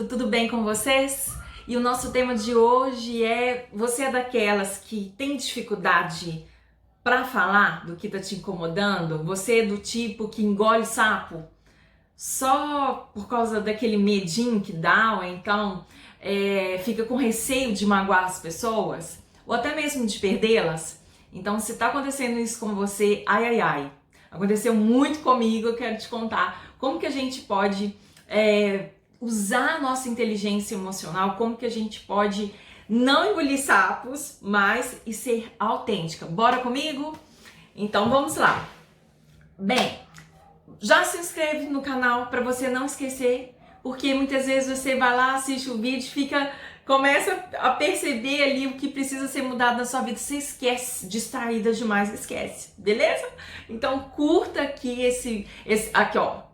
tudo bem com vocês? E o nosso tema de hoje é: você é daquelas que tem dificuldade para falar do que tá te incomodando? Você é do tipo que engole sapo só por causa daquele medinho que dá, ou então fica com receio de magoar as pessoas? Ou até mesmo de perdê-las? Então, se tá acontecendo isso com você, ai ai ai, aconteceu muito comigo. Eu quero te contar como que a gente pode usar a nossa inteligência emocional, como que a gente pode não engolir sapos, mas e ser autêntica. Bora comigo? Então vamos lá. Bem, já se inscreve no canal para você não esquecer, porque muitas vezes você vai lá, assiste o vídeo, começa a perceber ali o que precisa ser mudado na sua vida, você esquece, distraída demais, esquece, beleza? Então curta aqui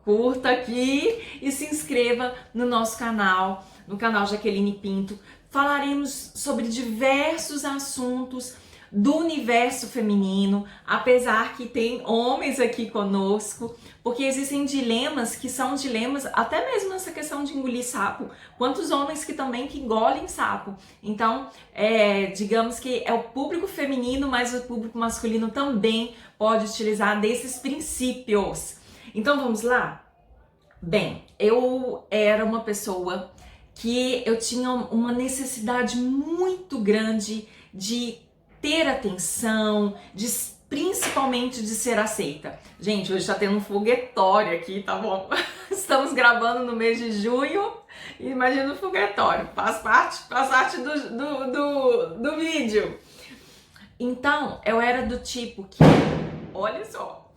curta aqui e se inscreva no nosso canal, no canal Jaqueline Pinto. Falaremos sobre diversos assuntos do universo feminino, apesar que tem homens aqui conosco, porque existem dilemas que são dilemas, até mesmo nessa questão de engolir sapo. Quantos homens que engolem sapo? Então, digamos que é o público feminino, mas o público masculino também pode utilizar desses princípios. Então, vamos lá? Bem, eu era uma pessoa que eu tinha uma necessidade muito grande de ter atenção, principalmente de ser aceita. Gente, hoje tá tendo um foguetório aqui, tá bom? Estamos gravando no mês de junho, imagina o foguetório, faz parte do vídeo. Então, eu era do tipo que, olha só,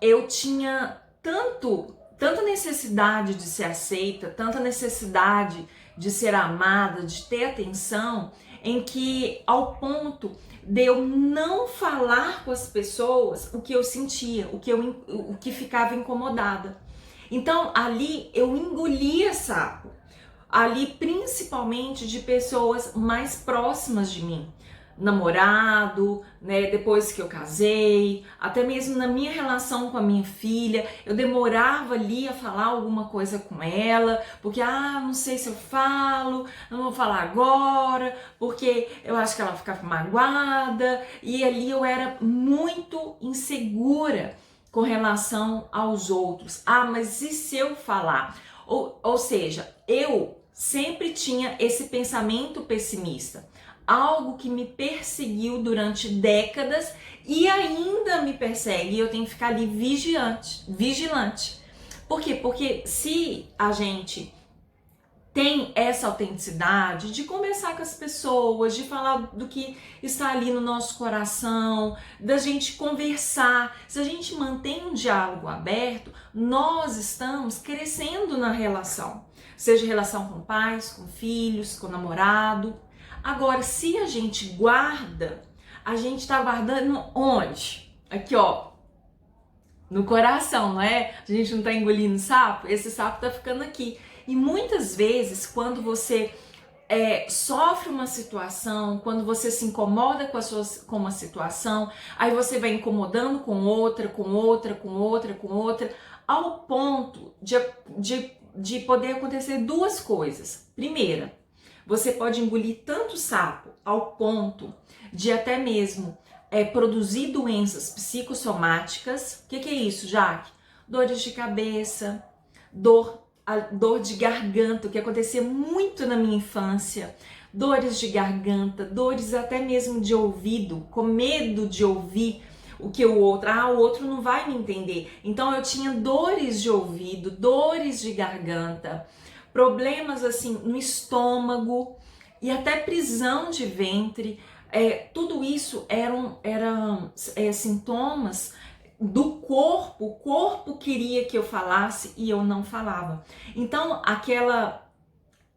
eu tinha tanta necessidade de ser aceita, tanta necessidade de ser amada, de ter atenção, em que ao ponto de eu não falar com as pessoas o que eu sentia, o que ficava incomodada. Então ali eu engolia sapo, ali principalmente de pessoas mais próximas de mim. Namorado, né, depois que eu casei, até mesmo na minha relação com a minha filha, eu demorava ali a falar alguma coisa com ela, porque não sei se eu falo, não vou falar agora, porque eu acho que ela ficava magoada, e ali eu era muito insegura com relação aos outros. Mas e se eu falar? Ou seja, eu sempre tinha esse pensamento pessimista. Algo que me perseguiu durante décadas e ainda me persegue, e eu tenho que ficar ali vigilante. Por quê? Porque se a gente tem essa autenticidade de conversar com as pessoas, de falar do que está ali no nosso coração, da gente conversar, se a gente mantém um diálogo aberto, nós estamos crescendo na relação, seja relação com pais, com filhos, com namorado. Agora, se a gente guarda, a gente tá guardando onde? Aqui, ó, no coração, não é? A gente não tá engolindo sapo? Esse sapo tá ficando aqui. E muitas vezes, quando você sofre uma situação, quando você se incomoda com uma situação, aí você vai incomodando com outra, ao ponto de poder acontecer duas coisas. Primeira, você pode engolir tanto sapo ao ponto de até mesmo produzir doenças psicossomáticas. O que é isso, Jaque? Dores de cabeça, dor de garganta, o que acontecia muito na minha infância. Dores de garganta, dores até mesmo de ouvido, com medo de ouvir o que o outro não vai me entender. Então eu tinha dores de ouvido, dores de garganta, problemas assim no estômago e até prisão de ventre. Tudo isso eram sintomas do corpo. O corpo queria que eu falasse e eu não falava. Então aquela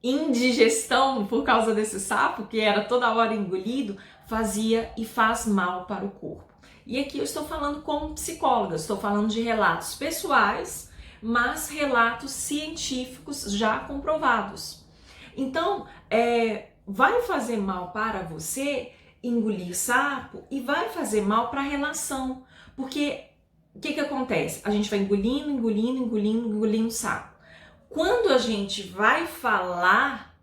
indigestão por causa desse sapo, que era toda hora engolido, fazia e faz mal para o corpo. E aqui eu estou falando como psicóloga, estou falando de relatos pessoais, mas relatos científicos já comprovados. Então, vai fazer mal para você engolir sapo e vai fazer mal para a relação, porque o que acontece? A gente vai engolindo sapo. quando a gente vai falar,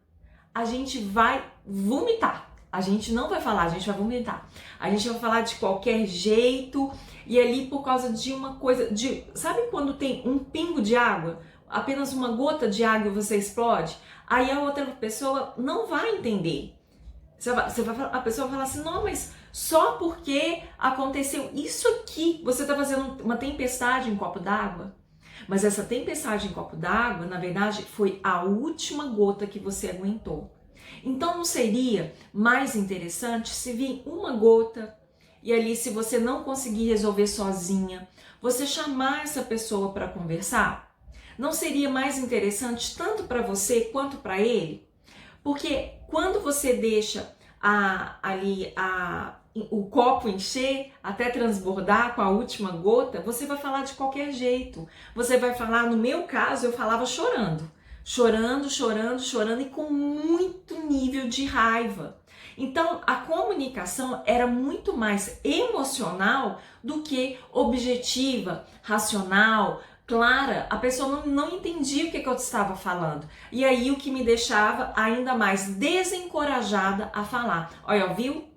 a gente vai vomitar. A gente não vai falar, a gente vai vomitar. A gente vai falar de qualquer jeito e ali por causa de uma coisa, sabe quando tem um pingo de água? Apenas uma gota de água e você explode? Aí a outra pessoa não vai entender. A pessoa vai falar assim, não, mas só porque aconteceu isso aqui, você está fazendo uma tempestade em um copo d'água? Mas essa tempestade em copo d'água, na verdade, foi a última gota que você aguentou. Então não seria mais interessante se vir uma gota e ali, se você não conseguir resolver sozinha, você chamar essa pessoa para conversar? Não seria mais interessante tanto para você quanto para ele? Porque quando você deixa o copo encher até transbordar com a última gota, você vai falar de qualquer jeito. Você vai falar, no meu caso, eu falava chorando. Chorando e com muito nível de raiva. Então, a comunicação era muito mais emocional do que objetiva, racional, clara. A pessoa não entendia o que eu estava falando. E aí, o que me deixava ainda mais desencorajada a falar. Olha, viu?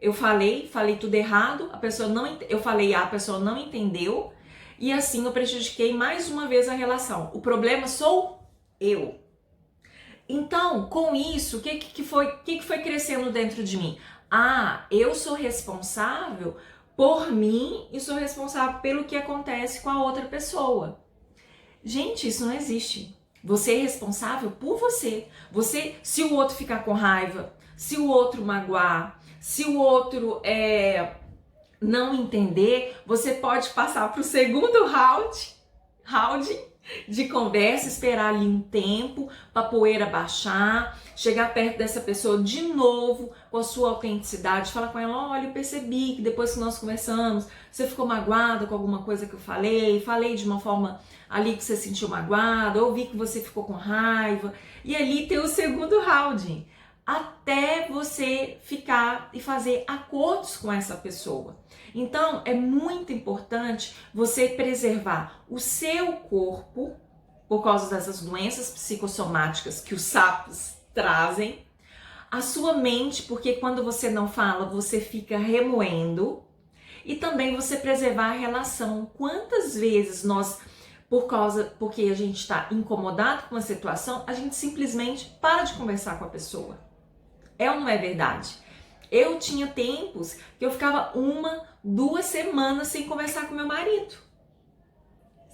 Eu falei tudo errado, a pessoa não entendeu, e assim eu prejudiquei mais uma vez a relação. O problema sou eu. Então, com isso, o que foi crescendo dentro de mim? Ah, eu sou responsável por mim e sou responsável pelo que acontece com a outra pessoa. Gente, isso não existe. Você é responsável por você. Se o outro ficar com raiva, se o outro magoar, se o outro não entender, você pode passar para o segundo round de conversa, esperar ali um tempo para a poeira baixar, chegar perto dessa pessoa de novo com a sua autenticidade, falar com ela, olha, eu percebi que depois que nós conversamos, você ficou magoada com alguma coisa que eu falei de uma forma ali que você sentiu magoada, ou vi que você ficou com raiva, e ali tem o segundo round, até você ficar e fazer acordos com essa pessoa. Então, é muito importante você preservar o seu corpo, por causa dessas doenças psicossomáticas que os sapos trazem, a sua mente, porque quando você não fala, você fica remoendo, e também você preservar a relação. Quantas vezes nós, porque a gente está incomodado com a situação, a gente simplesmente para de conversar com a pessoa. É ou não é verdade? Eu tinha tempos que eu ficava 1-2 semanas sem conversar com meu marido.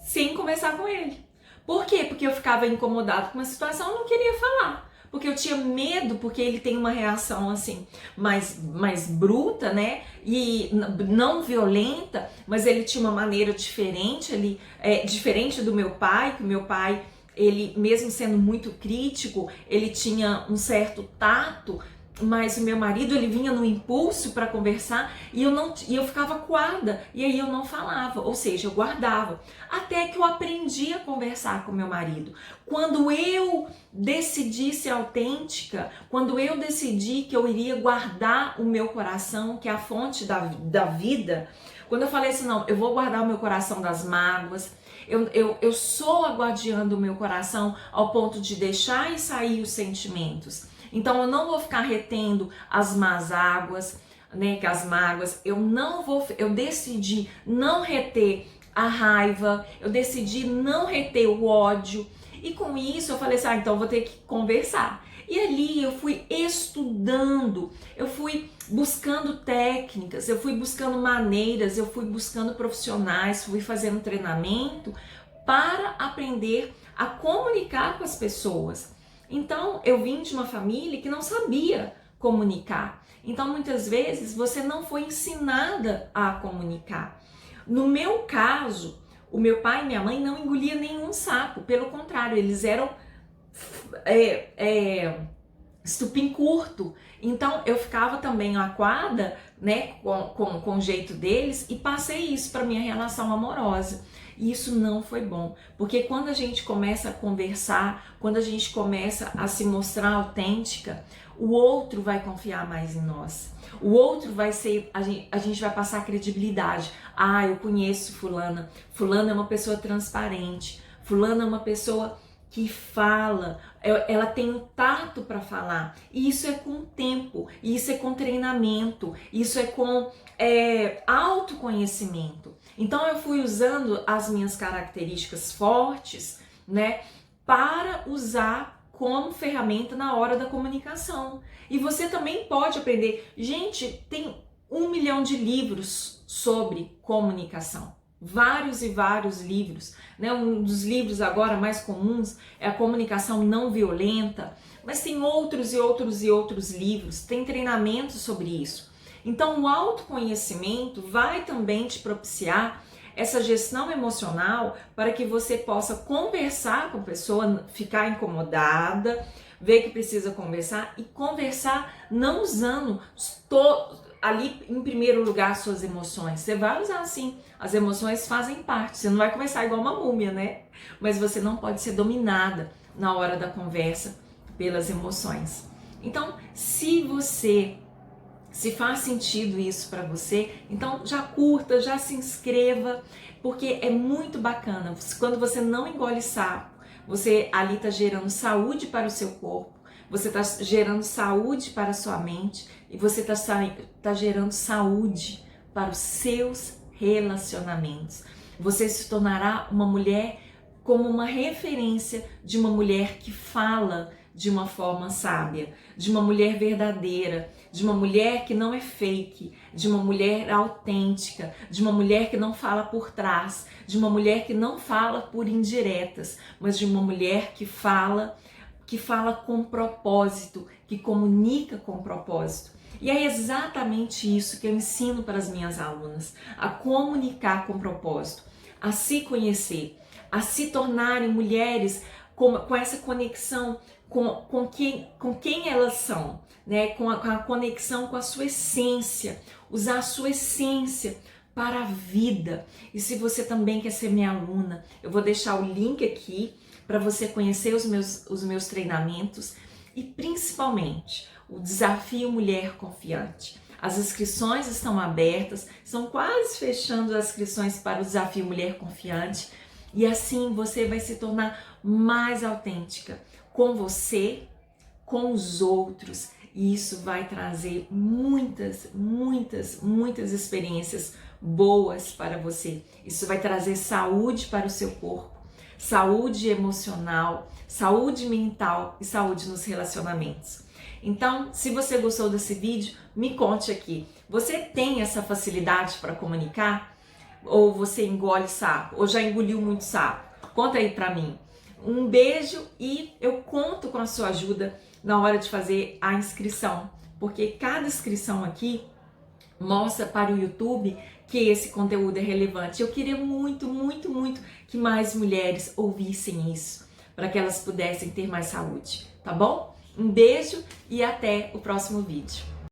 Sem conversar com ele. Por quê? Porque eu ficava incomodado com uma situação, eu não queria falar. Porque eu tinha medo, porque ele tem uma reação assim, mais bruta, né? E não violenta, mas ele tinha uma maneira diferente, diferente do meu pai, que o meu pai, ele mesmo sendo muito crítico, ele tinha um certo tato, mas o meu marido, ele vinha no impulso para conversar e eu ficava coada, e aí eu não falava, ou seja, eu guardava. Até que eu aprendi a conversar com meu marido. Quando eu decidi ser autêntica, quando eu decidi que eu iria guardar o meu coração, que é a fonte da vida, quando eu falei assim, não, eu vou guardar o meu coração das mágoas, eu sou a guardiã do meu coração ao ponto de deixar e sair os sentimentos. Então eu não vou ficar retendo as más águas, né, que as mágoas, eu decidi não reter a raiva, eu decidi não reter o ódio, e com isso eu falei assim, então eu vou ter que conversar. E ali eu fui estudando, eu fui buscando técnicas, eu fui buscando maneiras, eu fui buscando profissionais, fui fazendo treinamento para aprender a comunicar com as pessoas. Então, eu vim de uma família que não sabia comunicar. Então, muitas vezes, você não foi ensinada a comunicar. No meu caso, o meu pai e minha mãe não engoliam nenhum sapo. Pelo contrário, eles eram estupim curto. Então, eu ficava também acuada, né, com o jeito deles, e passei isso para minha relação amorosa. E isso não foi bom, porque quando a gente começa a conversar, quando a gente começa a se mostrar autêntica, o outro vai confiar mais em nós. O outro vai ser, a gente vai passar credibilidade. Ah, eu conheço fulana. Fulana é uma pessoa transparente. Fulana é uma pessoa que fala, ela tem o tato para falar. E isso é com tempo, isso é com treinamento, isso é com autoconhecimento. Então eu fui usando as minhas características fortes, né, para usar como ferramenta na hora da comunicação. E você também pode aprender. Gente, tem 1 milhão de livros sobre comunicação. Vários e vários livros, né? Um dos livros agora mais comuns é a comunicação não violenta, mas tem outros e outros e outros livros, tem treinamentos sobre isso. Então o autoconhecimento vai também te propiciar essa gestão emocional para que você possa conversar com a pessoa, ficar incomodada, ver que precisa conversar e conversar não usando ali em primeiro lugar suas emoções. Você vai usar sim, as emoções fazem parte, você não vai conversar igual uma múmia, né? Mas você não pode ser dominada na hora da conversa pelas emoções. Então, se faz sentido isso para você, então já curta, já se inscreva, porque é muito bacana. Quando você não engole sapo, você ali está gerando saúde para o seu corpo, você está gerando saúde para a sua mente e você está gerando saúde para os seus relacionamentos. Você se tornará uma mulher como uma referência de uma mulher que fala de uma forma sábia, de uma mulher verdadeira, de uma mulher que não é fake, de uma mulher autêntica, de uma mulher que não fala por trás, de uma mulher que não fala por indiretas, mas de uma mulher que fala com propósito, que comunica com propósito. E é exatamente isso que eu ensino para as minhas alunas, a comunicar com propósito, a se conhecer, a se tornarem mulheres com essa conexão com quem elas são, né? Com a conexão com a sua essência, usar a sua essência para a vida. E se você também quer ser minha aluna, eu vou deixar o link aqui para você conhecer os meus treinamentos e principalmente o Desafio Mulher Confiante. As inscrições estão abertas, são quase fechando as inscrições para o Desafio Mulher Confiante e assim você vai se tornar mais autêntica com você, com os outros e isso vai trazer muitas, muitas, muitas experiências boas para você. Isso vai trazer saúde para o seu corpo, saúde emocional, saúde mental e saúde nos relacionamentos. Então, se você gostou desse vídeo, me conte aqui. Você tem essa facilidade para comunicar? Ou você engole sapo? Ou já engoliu muito sapo? Conta aí pra mim. Um beijo e eu conto com a sua ajuda na hora de fazer a inscrição. Porque cada inscrição aqui mostra para o YouTube que esse conteúdo é relevante. Eu queria muito, muito, muito que mais mulheres ouvissem isso, para que elas pudessem ter mais saúde, tá bom? Um beijo e até o próximo vídeo.